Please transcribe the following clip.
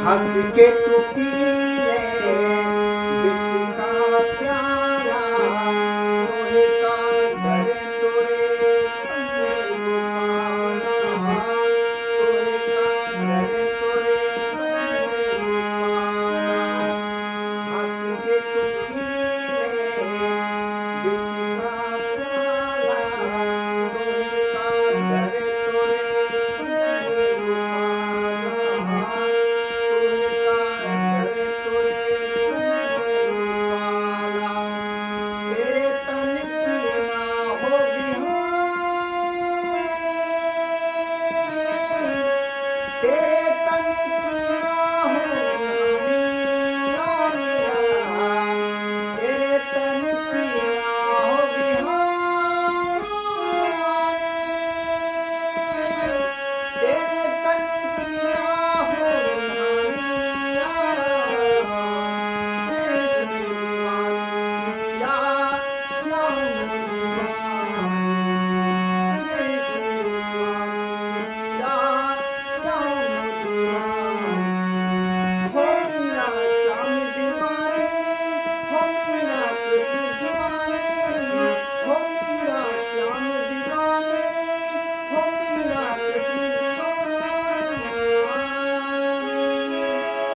हंस के तू पी ले विस्का प्याला तोहे का डर तोरे संग गोपाला तोहे का डर तोरे संग गोपाला हंस के तू पी ले विस्का प्याला तोहे का डर तोरे संग गोपाला तोहे का डर तोरे संग गोपाला तेरे तन की ना होगी हानि तेरे तन की ना होगी हानि या मेरा तेरे तन की ना होगी हानि तेरे तन की ना होगी हानि या कृष्ण दीवानी या श्याम दीवानी